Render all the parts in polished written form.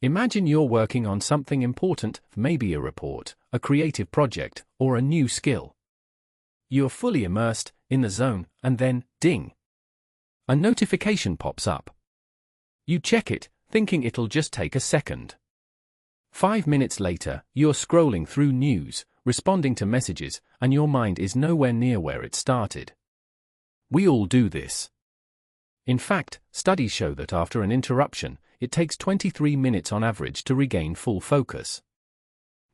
Imagine you're working on something important, maybe a report, a creative project, or a new skill. You're fully immersed, in the zone, and then, ding! A notification pops up. You check it, thinking it'll just take a second. 5 minutes later, you're scrolling through news, responding to messages, and your mind is nowhere near where it started. We all do this. In fact, studies show that after an interruption, it takes 23 minutes on average to regain full focus.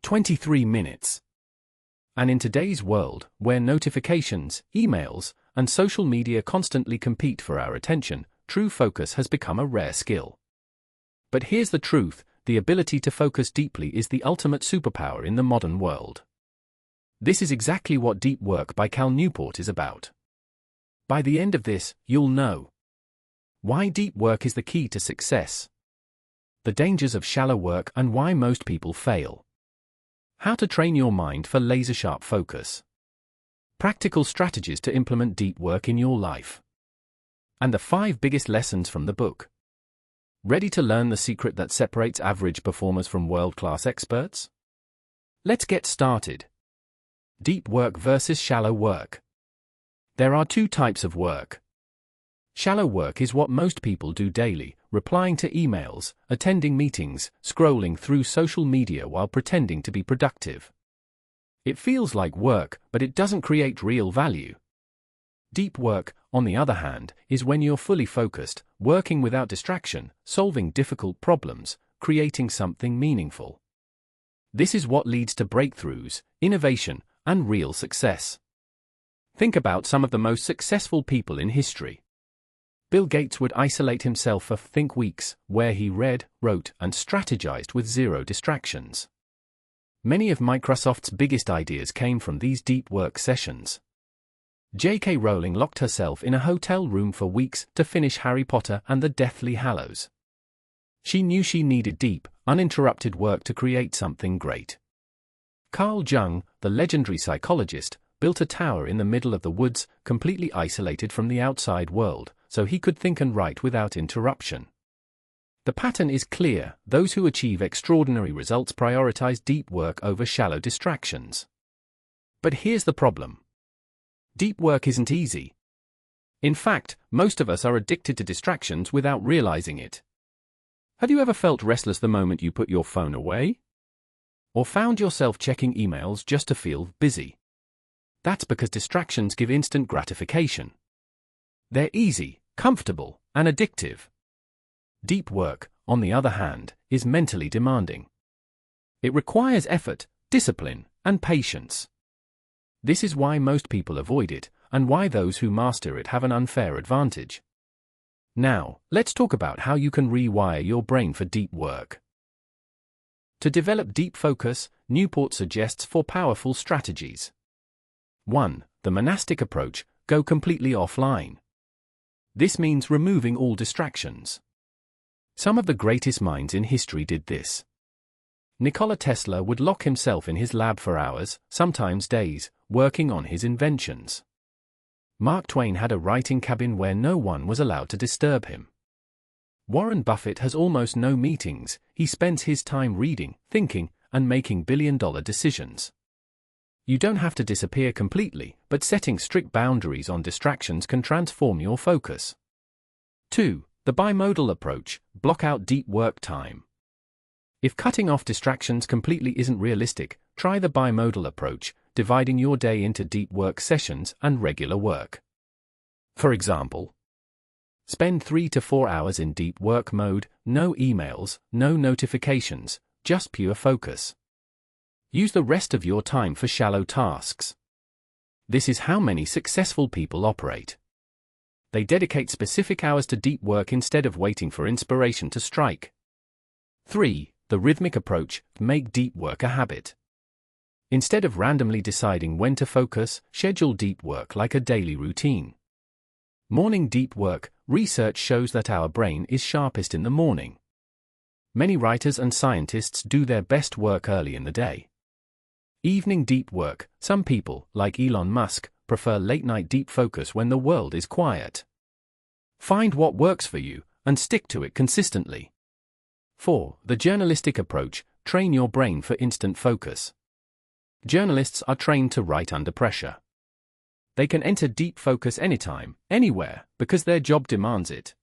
23 minutes. And in today's world, where notifications, emails, and social media constantly compete for our attention, true focus has become a rare skill. But here's the truth, the ability to focus deeply is the ultimate superpower in the modern world. This is exactly what Deep Work by Cal Newport is about. By the end of this, you'll know why deep work is the key to success, the dangers of shallow work and why most people fail, how to train your mind for laser-sharp focus, practical strategies to implement deep work in your life, and the 5 biggest lessons from the book. Ready to learn the secret that separates average performers from world-class experts? Let's get started. Deep work versus shallow work. There are 2 types of work. Shallow work is what most people do daily, replying to emails, attending meetings, scrolling through social media while pretending to be productive. It feels like work, but it doesn't create real value. Deep work, on the other hand, is when you're fully focused, working without distraction, solving difficult problems, creating something meaningful. This is what leads to breakthroughs, innovation, and real success. Think about some of the most successful people in history. Bill Gates would isolate himself for think weeks, where he read, wrote, and strategized with 0 distractions. Many of Microsoft's biggest ideas came from these deep work sessions. J.K. Rowling locked herself in a hotel room for weeks to finish Harry Potter and the Deathly Hallows. She knew she needed deep, uninterrupted work to create something great. Carl Jung, the legendary psychologist, built a tower in the middle of the woods, completely isolated from the outside world, so he could think and write without interruption. The pattern is clear: those who achieve extraordinary results prioritize deep work over shallow distractions. But here's the problem. Deep work isn't easy. In fact, most of us are addicted to distractions without realizing it. Have you ever felt restless the moment you put your phone away? Or found yourself checking emails just to feel busy? That's because distractions give instant gratification. They're easy, comfortable, and addictive. Deep work, on the other hand, is mentally demanding. It requires effort, discipline, and patience. This is why most people avoid it, and why those who master it have an unfair advantage. Now, let's talk about how you can rewire your brain for deep work. To develop deep focus, Newport suggests 4 powerful strategies. 1. The monastic approach: go completely offline. This means removing all distractions. Some of the greatest minds in history did this. Nikola Tesla would lock himself in his lab for hours, sometimes days, working on his inventions. Mark Twain had a writing cabin where no one was allowed to disturb him. Warren Buffett has almost no meetings. He spends his time reading, thinking, and making billion-dollar decisions. You don't have to disappear completely, but setting strict boundaries on distractions can transform your focus. 2. The bimodal approach: block out deep work time. If cutting off distractions completely isn't realistic, try the bimodal approach, dividing your day into deep work sessions and regular work. For example, spend 3 to 4 hours in deep work mode, no emails, no notifications, just pure focus. Use the rest of your time for shallow tasks. This is how many successful people operate. They dedicate specific hours to deep work instead of waiting for inspiration to strike. 3. The rhythmic approach: make deep work a habit. Instead of randomly deciding when to focus, schedule deep work like a daily routine. Morning deep work: research shows that our brain is sharpest in the morning. Many writers and scientists do their best work early in the day. Evening deep work: some people, like Elon Musk, prefer late-night deep focus when the world is quiet. Find what works for you, and stick to it consistently. 4. The journalistic approach: train your brain for instant focus. Journalists are trained to write under pressure. They can enter deep focus anytime, anywhere, because their job demands it.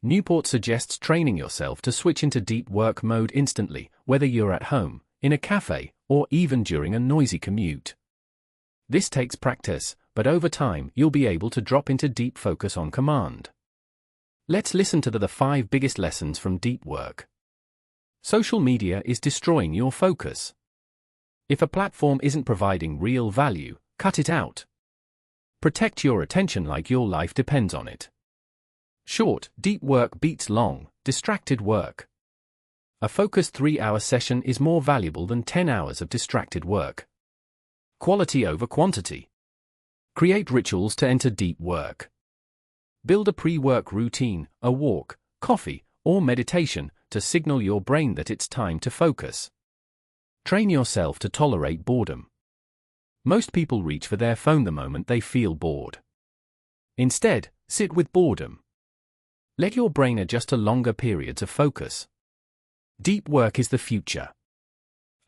Newport suggests training yourself to switch into deep work mode instantly, whether you're at home, in a cafe, or even during a noisy commute. This takes practice, but over time you'll be able to drop into deep focus on command. Let's listen to the 5 biggest lessons from deep work. Social media is destroying your focus. If a platform isn't providing real value, cut it out. Protect your attention like your life depends on it. Short, deep work beats long, distracted work. A focused 3-hour session is more valuable than 10 hours of distracted work. Quality over quantity. Create rituals to enter deep work. Build a pre-work routine, a walk, coffee, or meditation to signal your brain that it's time to focus. Train yourself to tolerate boredom. Most people reach for their phone the moment they feel bored. Instead, sit with boredom. Let your brain adjust to longer periods of focus. Deep work is the future.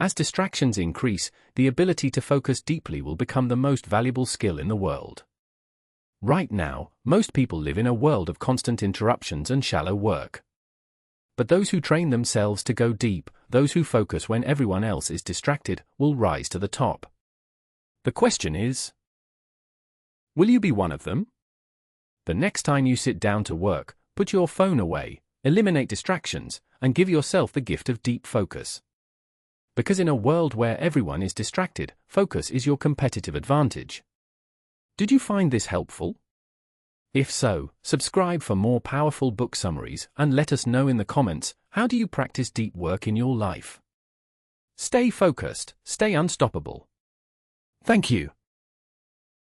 As distractions increase, the ability to focus deeply will become the most valuable skill in the world. Right now, most people live in a world of constant interruptions and shallow work. But those who train themselves to go deep, those who focus when everyone else is distracted, will rise to the top. The question is, will you be one of them? The next time you sit down to work, put your phone away, eliminate distractions, and give yourself the gift of deep focus. Because in a world where everyone is distracted, focus is your competitive advantage. Did you find this helpful? If so, subscribe for more powerful book summaries and let us know in the comments, how do you practice deep work in your life? Stay focused, stay unstoppable. Thank you.